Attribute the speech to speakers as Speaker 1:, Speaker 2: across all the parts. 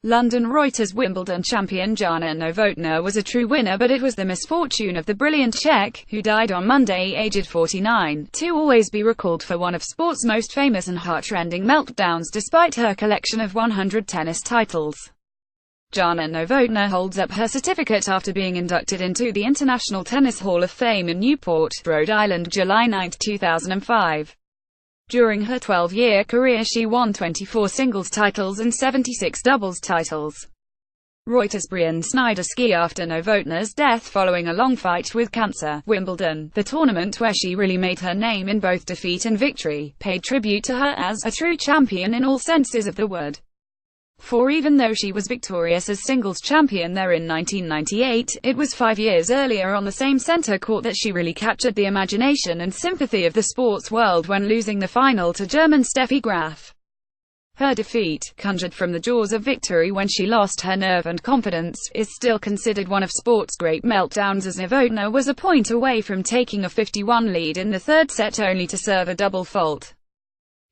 Speaker 1: London Reuters Wimbledon champion Jana Novotna was a true winner, but it was the misfortune of the brilliant Czech, who died on Monday aged 49, to always be recalled for one of sport's most famous and heartrending meltdowns despite her collection of 100 tennis titles. Jana Novotna holds up her certificate after being inducted into the International Tennis Hall of Fame in Newport, Rhode Island, July 9, 2005. During her 12-year career she won 24 singles titles and 76 doubles titles. REUTERSBrian Snyder BSKIAfter Novotna's death following a long fight with cancer. Wimbledon, the tournament where she really made her name in both defeat and victory, paid tribute to her as a true champion in all senses of the word. For even though she was victorious as singles champion there in 1998, it was 5 years earlier on the same centre court that she really captured the imagination and sympathy of the sports world when losing the final to German Steffi Graf. Her defeat, conjured from the jaws of victory when she lost her nerve and confidence, is still considered one of sport's great meltdowns, as Novotna was a point away from taking a 51 lead in the third set only to serve a double fault.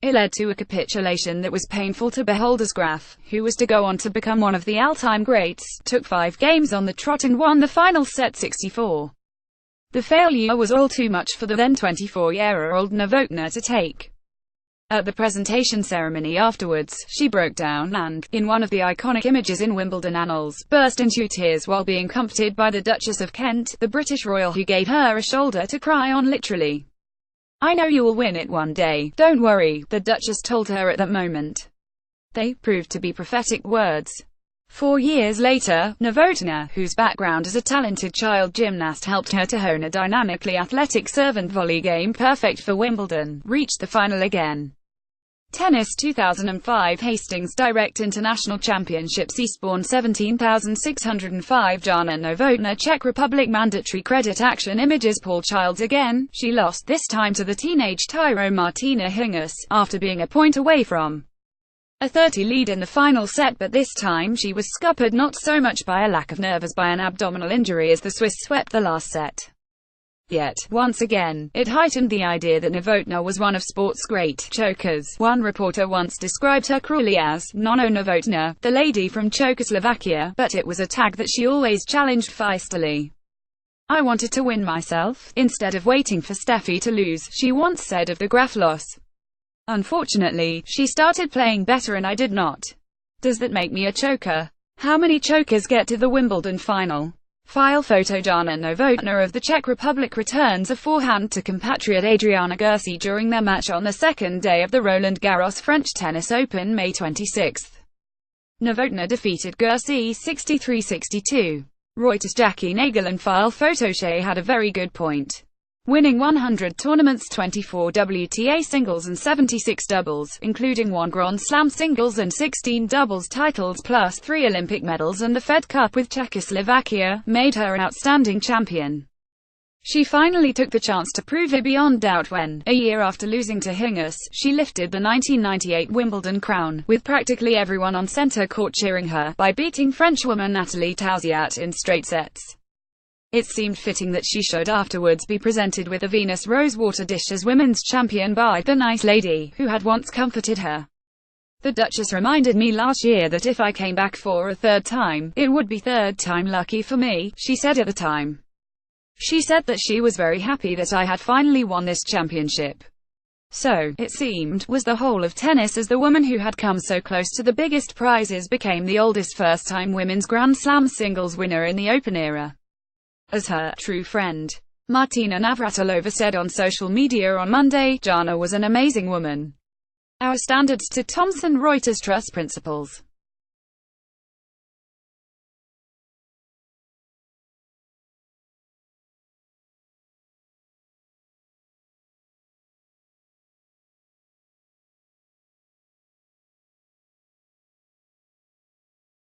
Speaker 1: It led to a capitulation that was painful to behold, as Graf, who was to go on to become one of the all-time greats, took 5 games on the trot and won the final set 64. The failure was all too much for the then 24-year-old Novotna to take. At the presentation ceremony afterwards, she broke down and, in one of the iconic images in Wimbledon annals, burst into tears while being comforted by the Duchess of Kent, the British royal, who gave her a shoulder to cry on literally. "I know you will win it one day, don't worry," the Duchess told her at that moment. They proved to be prophetic words. 4 years later, Novotna, whose background as a talented child gymnast helped her to hone a dynamically athletic serve and volley game perfect for Wimbledon, reached the final again. Tennis 2005 Hastings Direct International Championships Eastbourne 17605 Jana Novotna Czech Republic Mandatory Credit Action Images Paul Childs again, she lost, this time to the teenage tyro Martina Hingis, after being a point away from a 30 lead in the final set, but this time she was scuppered not so much by a lack of nerve as by an abdominal injury as the Swiss swept the last set. Yet, once again, it heightened the idea that Novotna was one of sport's great chokers. One reporter once described her cruelly as Nono Novotna, the lady from Czechoslovakia, but it was a tag that she always challenged feistily. "I wanted to win myself, instead of waiting for Steffi to lose," she once said of the Graf loss. "Unfortunately, she started playing better and I did not. Does that make me a choker? How many chokers get to the Wimbledon final?" File photo Jana Novotna of the Czech Republic returns a forehand to compatriot Adriana Gursi during their match on the second day of the Roland Garros French Tennis Open May 26. Novotna defeated Gursi 63-62. Reuters Jackie Nagelin file photo She had a very good point. Winning 100 tournaments, 24 WTA singles and 76 doubles, including 1 Grand Slam singles and 16 doubles titles plus 3 Olympic medals and the Fed Cup with Czechoslovakia, made her an outstanding champion. She finally took the chance to prove it beyond doubt when, a year after losing to Hingis, she lifted the 1998 Wimbledon crown, with practically everyone on centre court cheering her, by beating Frenchwoman Nathalie Tauziat in straight sets. It seemed fitting that she should afterwards be presented with a Venus rosewater dish as women's champion by the nice lady, who had once comforted her. "The Duchess reminded me last year that if I came back for a third time, it would be third time lucky for me," she said at the time. She said that she was very happy that I had finally won this championship. So, it seemed, was the whole of tennis, as the woman who had come so close to the biggest prizes became the oldest first-time women's Grand Slam singles winner in the Open era. As her true friend Martina Navratilova said on social media on Monday, "Jana was an amazing woman. Our standards to Thomson Reuters Trust principles.